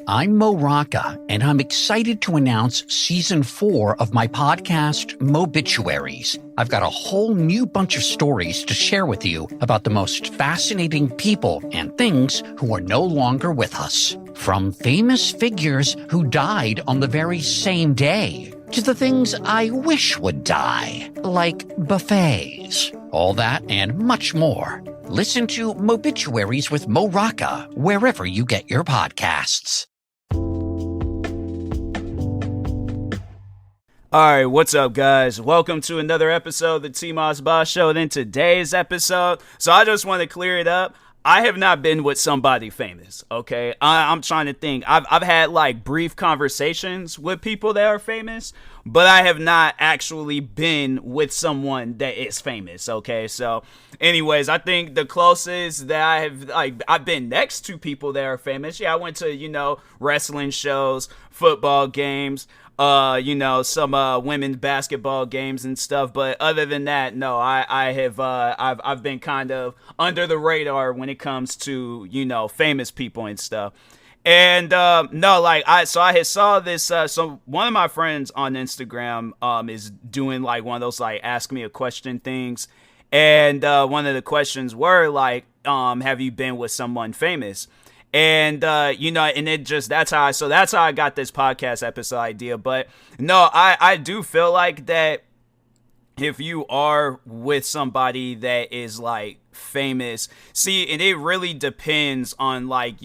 I'm Mo Rocca, and I'm excited to announce Season 4 of my podcast, Mobituaries. I've got a whole new bunch of stories to share with you about the most fascinating people and things who are no longer with us. From famous figures who died on the very same day, to the things I wish would die, like buffets. All that and much more. Listen to Mobituaries with Mo Rocca wherever you get your podcasts. Alright, what's up guys? Welcome to another episode of the TMossBoss Show. And in today's episode, so I just want to clear it up. I have not been with somebody famous, okay? I'm trying to think. I've had like brief conversations with people that are famous, but I have not actually been with someone that is famous, okay? So anyways, I think the closest that I have, like, I've been next to people that are famous. Yeah, I went to, wrestling shows, football games, some women's basketball games and stuff. But other than that, no, I've been kind of under the radar when it comes to, famous people and stuff. And I had saw this. So one of my friends on Instagram is doing like one of those like ask me a question things, and one of the questions were like, have you been with someone famous? And, and it just, that's how I got this podcast episode idea. But no, I do feel like that if you are with somebody that is like famous, see, and it really depends on like,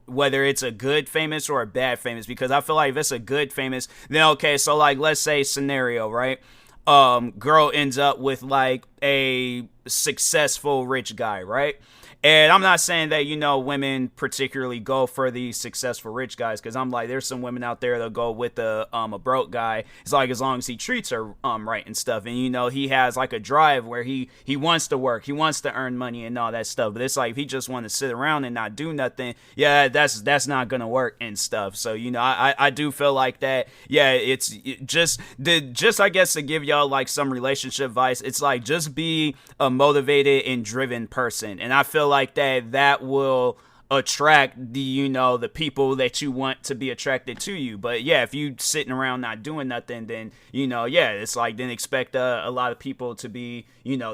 whether it's a good famous or a bad famous, because I feel like if it's a good famous, then okay. So like, let's say scenario, right? Girl ends up with like a successful rich guy, right? And I'm not saying that, women particularly go for these successful rich guys, because I'm like, there's some women out there that go with a broke guy. It's like, as long as he treats her right and stuff. And, he has like a drive where he wants to work. He wants to earn money and all that stuff. But it's like, if he just wants to sit around and not do nothing, yeah, that's not going to work and stuff. So, I do feel like that. Yeah, it's just I guess to give y'all like some relationship advice, it's like, just be a motivated and driven person. And I feel like that will attract the people that you want to be attracted to you. But yeah, if you sitting around not doing nothing, then it's like, then expect a lot of people to be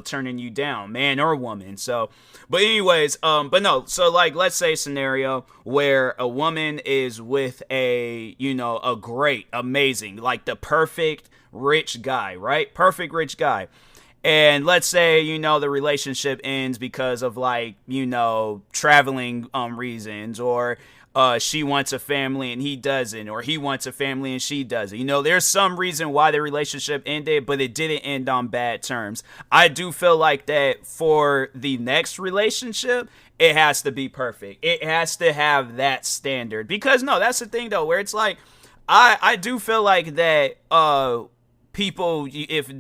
turning you down, man or woman. So but anyways, but no, so like, let's say scenario where a woman is with a great, amazing, like the perfect rich guy, right? Perfect rich guy. And let's say, the relationship ends because of like, traveling reasons, or she wants a family and he doesn't, or he wants a family and she doesn't. There's some reason why the relationship ended, but it didn't end on bad terms. I do feel like that for the next relationship, it has to be perfect. It has to have that standard. Because no, that's the thing though, where it's like, I do feel like that, people, if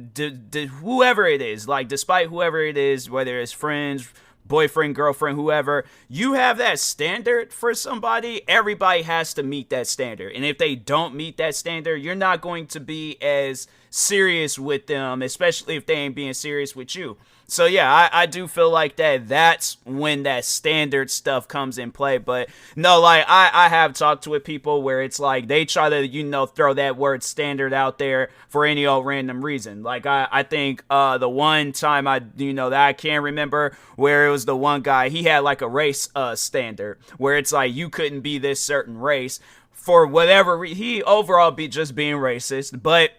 whoever it is, like despite whoever it is, whether it's friends, boyfriend, girlfriend, whoever, you have that standard for somebody, everybody has to meet that standard. And if they don't meet that standard, you're not going to be as serious with them, especially if they ain't being serious with you. So yeah, I do feel like that's when that standard stuff comes in play. But no, like I have talked with people where it's like they try to, throw that word standard out there for any old random reason. Like I think the one time that I can remember where it was the one guy, he had like a race standard where it's like you couldn't be this certain race for whatever he overall be just being racist, but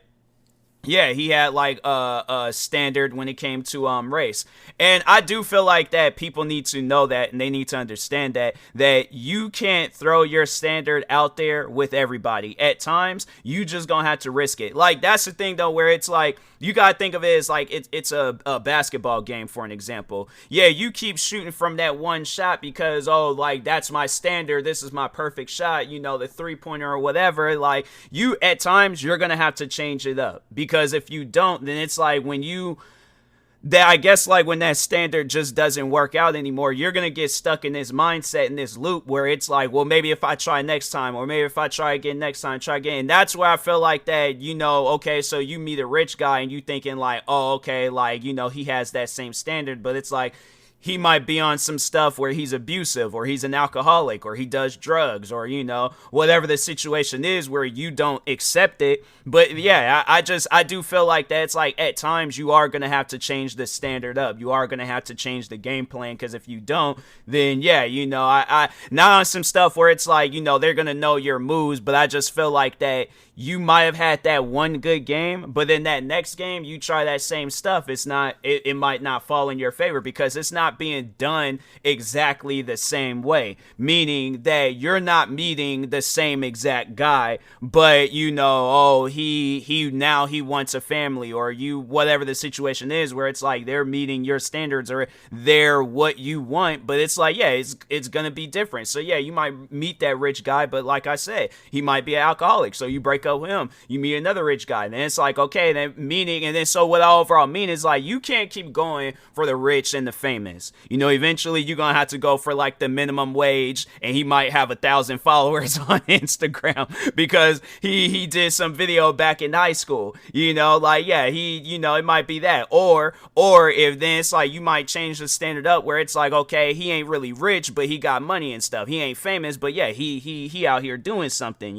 yeah, he had like a standard when it came to race. And I do feel like that people need to know that, and they need to understand that you can't throw your standard out there with everybody. At times, you just gonna have to risk it. Like, that's the thing though, where it's like, you gotta think of it as like it's a basketball game, for an example. Yeah, you keep shooting from that one shot because, like, that's my standard, this is my perfect shot, the 3-pointer or whatever. Like, you, at times, you're gonna have to change it up, because if you don't, then it's like when that standard just doesn't work out anymore, you're going to get stuck in this mindset, in this loop where it's like, well, maybe if I try next time, or maybe if I try again next time, try again. And that's where I feel like that, okay, so you meet a rich guy and you thinking like, oh, okay, like, he has that same standard, but it's like, he might be on some stuff where he's abusive or he's an alcoholic or he does drugs or, whatever the situation is where you don't accept it. But yeah, I do feel like that it's like at times you are going to have to change the standard up. You are going to have to change the game plan, because if you don't, then yeah, I not on some stuff where it's like, they're going to know your moves, but I just feel like that you might have had that one good game, but then that next game you try that same stuff, it might not fall in your favor because it's not being done exactly the same way, meaning that you're not meeting the same exact guy, but he wants a family, or whatever the situation is where it's like they're meeting your standards or they're what you want, but it's like, yeah, it's gonna be different. So yeah, you might meet that rich guy, but like I said, he might be an alcoholic, so you break up with him, you meet another rich guy, and then it's like, okay, then meaning, and then so what I overall mean is like, you can't keep going for the rich and the famous. Eventually you're gonna have to go for like the minimum wage, and he might have 1,000 followers on Instagram because he did some video back in high school, like, yeah, it might be that, or if then it's like you might change the standard up where it's like, okay, he ain't really rich, but he got money and stuff, he ain't famous, but yeah, he out here doing something,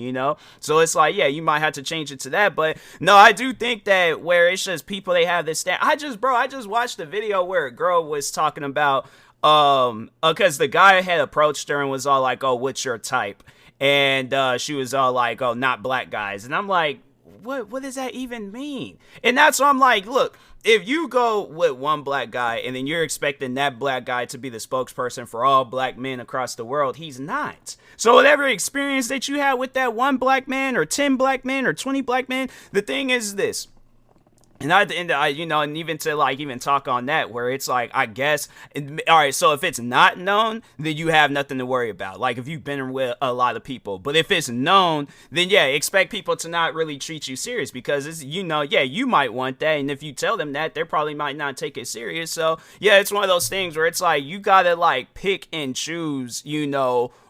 so it's like, yeah, you might have to change it to that. But no, I do think that where it's just people, they have this I just watched a video where a girl was talking about because the guy had approached her and was all like, oh, what's your type? And she was all like, oh, not black guys. And I'm like, what does that even mean? And that's why I'm like, look, if you go with one black guy and then you're expecting that black guy to be the spokesperson for all black men across the world, he's not. So whatever experience that you had with that one black man or 10 black men or 20 black men, the thing is this. And and even to like even talk on that, where it's like, I guess, all right, so if it's not known, then you have nothing to worry about. Like if you've been with a lot of people, but if it's known, then yeah, expect people to not really treat you serious, because it's, yeah, you might want that. And if you tell them that, they probably might not take it serious. So yeah, it's one of those things where it's like, you gotta like pick and choose,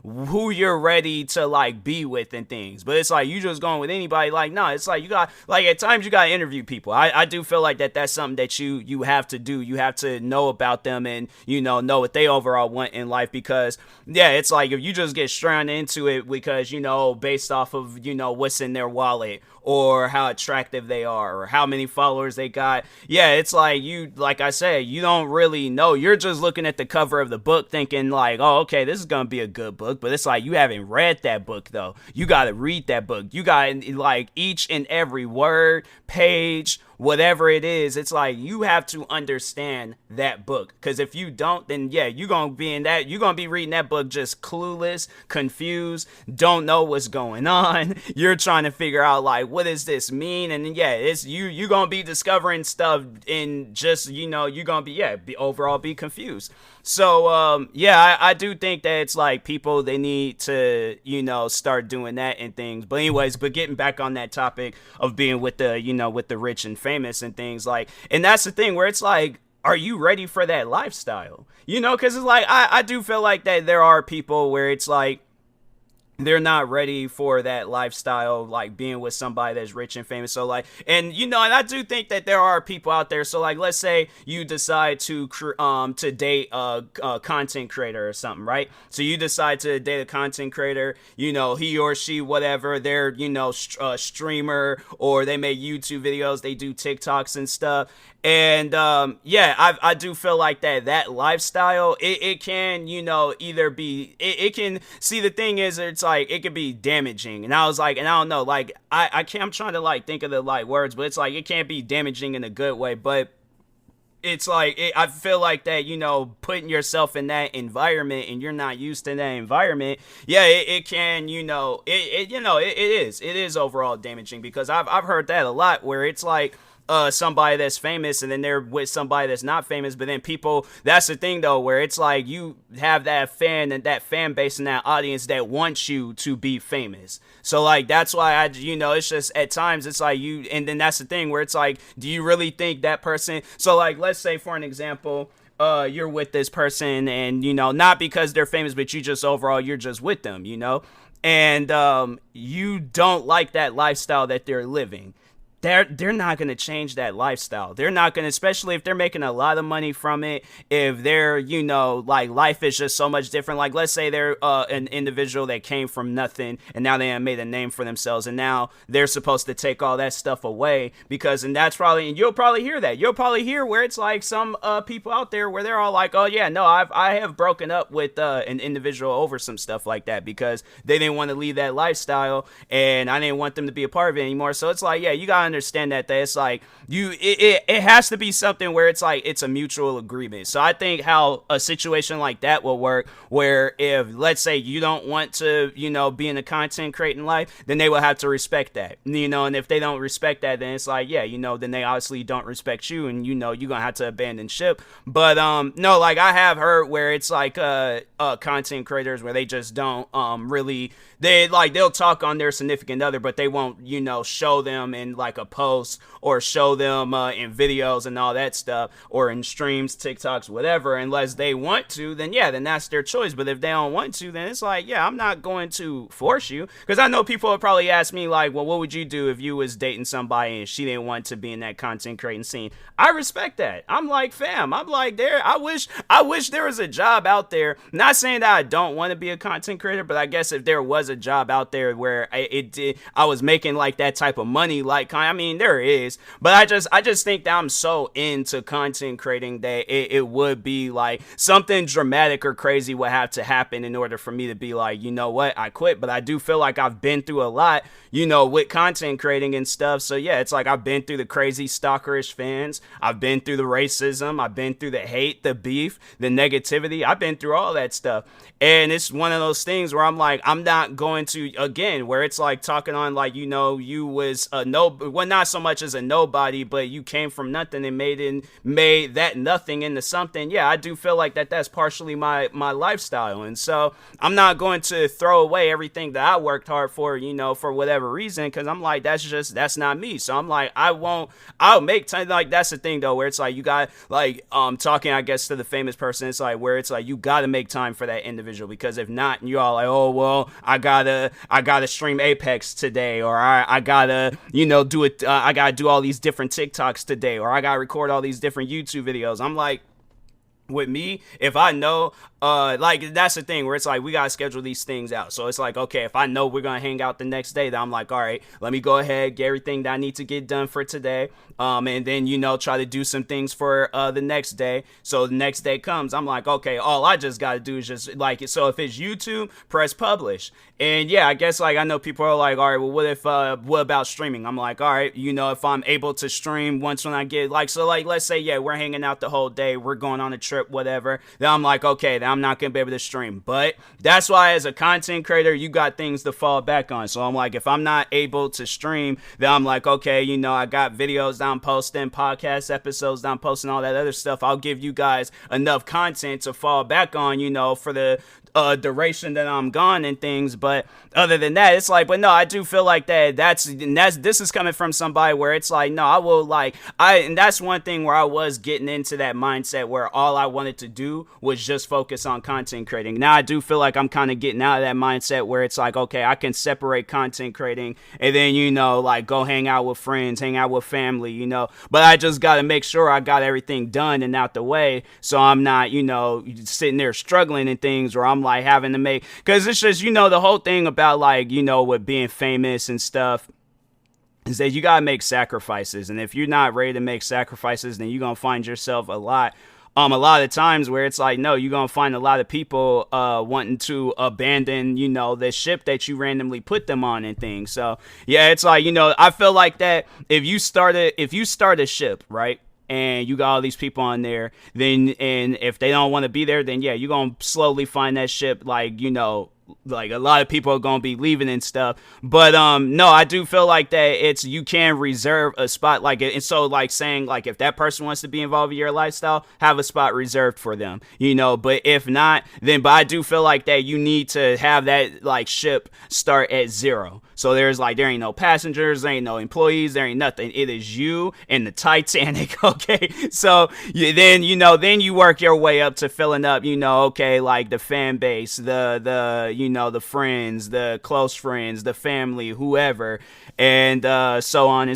who you're ready to like be with and things. But it's like, you just going with anybody, like, no, it's like, you got, like, at times you gotta interview people. I do feel like that's something that you have to do. You have to know about them and know what they overall want in life, because yeah, it's like if you just get strung into it because based off of what's in their wallet or how attractive they are or how many followers they got, yeah, it's like, like I said, you don't really know. You're just looking at the cover of the book thinking like, oh, okay, this is gonna be a good book, but it's like, you haven't read that book though. You gotta read that book. You got like each and every word, page, whatever it is, it's like you have to understand that book, because if you don't, then yeah, you're gonna be reading that book just clueless, confused, don't know what's going on. You're trying to figure out like, what does this mean? And then yeah, it's you're gonna be discovering stuff and just you're gonna be overall be confused. So yeah, I do think that it's like people, they need to start doing that and things. But anyways, getting back on that topic of being with the with the rich and famous and things, like, and that's the thing where it's like, are you ready for that lifestyle? Because it's like, I do feel like that there are people where it's like, they're not ready for that lifestyle, like being with somebody that's rich and famous. So like, and and I do think that there are people out there. So like, let's say you decide to date a content creator or something, right? So you decide to date a content creator, he or she, whatever, they're, streamer, or they make YouTube videos, they do TikToks and stuff. And yeah, I do feel like that lifestyle, it can, either be, it can, see, the thing is, it's like, it could be damaging. And I was like, and I don't know, like, I'm trying to like think of the like words, but it's like, it can't be damaging in a good way, but it's like, I feel like that, putting yourself in that environment and you're not used to that environment, yeah, it can, it is overall damaging, because I've heard that a lot, where it's like, somebody that's famous and then they're with somebody that's not famous, but then people, that's the thing though, where it's like, you have that fan base and that audience that wants you to be famous. So like, that's why it's just at times it's like and then that's the thing where it's like, do you really think that person, so like, let's say for an example, you're with this person and not because they're famous, but you just overall, you're just with them, and you don't like that lifestyle that they're living. they're not going to change that lifestyle. They're not going to, especially if they're making a lot of money from it, if they're, like life is just so much different. Like, let's say they're an individual that came from nothing and now they have made a name for themselves, and now they're supposed to take all that stuff away and you'll probably hear that. You'll probably hear where it's like some people out there where they're all like, oh yeah, no, I have broken up with an individual over some stuff like that because they didn't want to leave that lifestyle and I didn't want them to be a part of it anymore. So it's like, yeah, you gotta understand that it's like it has to be something where it's like it's a mutual agreement. So I think how a situation like that will work, where if let's say you don't want to be in the content creating life, then they will have to respect that, and if they don't respect that, then it's like, yeah, then they obviously don't respect you, and you're gonna have to abandon ship. But no, like I have heard where it's like content creators where they just don't really, they'll talk on their significant other, but they won't show them in like a post or show them in videos and all that stuff, or in streams, TikToks, whatever, unless they want to. Then yeah, then that's their choice. But if they don't want to, then it's like, yeah, I'm not going to force you, because I know people would probably ask me like, well, what would you do if you was dating somebody and she didn't want to be in that content creating scene? I respect that. I'm like, fam, I'm like, I wish there was a job out there. Not saying that I don't want to be a content creator, but I guess if there was a job out there where I was making like that type of money, like, I mean, there is, but I just think that I'm so into content creating that it would be like something dramatic or crazy would have to happen in order for me to be like, you know what, I quit. But I do feel like I've been through a lot, with content creating and stuff. So yeah, it's like I've been through the crazy stalkerish fans, I've been through the racism, I've been through the hate, the beef, the negativity. I've been through all that stuff, and it's one of those things where I'm like, I'm not going to, again, where it's like talking on like, you was a not so much as a nobody, but you came from nothing and made that nothing into something. Yeah, I do feel like that's partially my lifestyle, and so I'm not going to throw away everything that I worked hard for, for whatever reason, because I'm like, that's not me. So I'm like, I'll make time. Like, that's the thing though, where it's like you got like talking, I guess, to the famous person, it's like where it's like you got to make time for that individual, because if not, you all like, oh well, I gotta stream Apex today, or I gotta do it, I gotta do all these different TikToks today, or I gotta record all these different YouTube videos. I'm like, with me, if I know, like, that's the thing where it's like we gotta schedule these things out. So it's like, okay, if I know we're gonna hang out the next day, then I'm like, all right, let me go ahead, get everything that I need to get done for today, and then try to do some things for the next day. So the next day comes, I'm like, okay, all I just gotta do is just like it. So if it's YouTube, press publish. And yeah, I guess like I know people are like, all right, well, what about streaming? I'm like, all right, if I'm able to stream once when I get like, so like, let's say, yeah, we're hanging out the whole day, we're going on a trip, whatever, then I'm like, okay, then I'm not gonna be able to stream. But that's why as a content creator, you got things to fall back on. So I'm like, if I'm not able to stream, then I'm like, okay, I got videos that I'm posting, podcast episodes that I'm posting, all that other stuff. I'll give you guys enough content to fall back on, for the duration that I'm gone and things. But other than that, it's like, but no, I do feel like this is coming from somebody where it's like, no, I will and that's one thing where I was getting into that mindset where all I wanted to do was just focus on content creating. Now I do feel like I'm kind of getting out of that mindset where it's like, okay, I can separate content creating and then, like go hang out with friends, hang out with family, but I just got to make sure I got everything done and out the way. So I'm not, sitting there struggling and things where I'm like having to make, because it's just, the whole thing about like, with being famous and stuff is that you gotta make sacrifices, and if you're not ready to make sacrifices, then you're gonna find yourself a lot of times where it's like, no, you're gonna find a lot of people wanting to abandon, the ship that you randomly put them on and things. So yeah, it's like, I feel like that if you start a ship, right, and you got all these people on there, then, and if they don't want to be there, then yeah, you're gonna slowly find that ship, like, like a lot of people are gonna be leaving and stuff. But no, I do feel like that you can reserve a spot, like, and so like saying like if that person wants to be involved in your lifestyle, have a spot reserved for them, but if not, then, but I do feel like that you need to have that like ship start at zero. So there ain't no passengers, there ain't no employees, there ain't nothing. It is you and the Titanic. Okay, so then you work your way up to filling up, okay, like the fan base, the the friends, the close friends, the family, whoever, and so on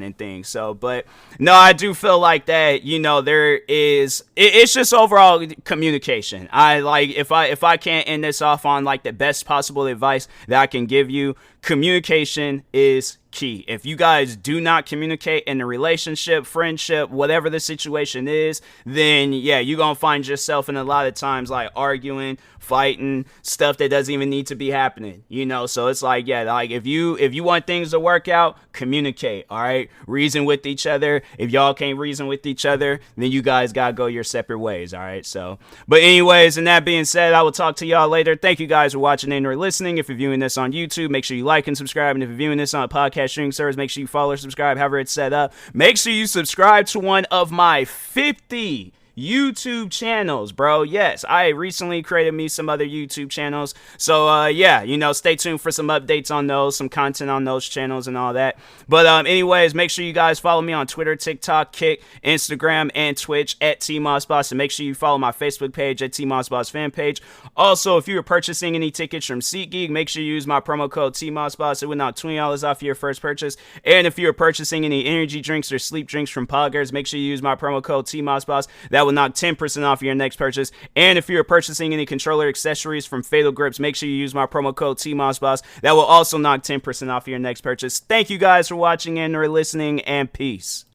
and things. So, but no, I do feel like that, there is, it's just overall communication. I like, if I can't end this off on like the best possible advice that I can give you, communication is key. If you guys do not communicate in a relationship, friendship, whatever the situation is, then yeah, you're gonna find yourself in a lot of times like arguing, fighting, stuff that doesn't even need to be happening, so it's like, yeah, like if you want things to work out, communicate. All right, reason with each other. If y'all can't reason with each other, then you guys gotta go your separate ways. All right, so but anyways, and that being said, I will talk to y'all later. Thank you guys for watching and or listening. If you're viewing this on YouTube, make sure you like and subscribe, and if you're viewing this on a podcast streaming service, make sure you follow or subscribe, however it's set up. Make sure you subscribe to one of my 50 YouTube channels, bro. Yes, I recently created me some other YouTube channels, so yeah, stay tuned for some updates on those, some content on those channels and all that. But anyways, make sure you guys follow me on Twitter, TikTok, Kick, Instagram, and Twitch at TMossBoss, and make sure you follow my Facebook page at TMossBoss fan page. Also, if you are purchasing any tickets from SeatGeek, make sure you use my promo code TMossBoss. It will knock $20 off your first purchase. And if you are purchasing any energy drinks or sleep drinks from Poggers, make sure you use my promo code TMossBoss. That will knock 10% off your next purchase. And if you're purchasing any controller accessories from Fatal Grips, make sure you use my promo code TMossBoss. That will also knock 10% off your next purchase. Thank you guys for watching and or listening, and peace.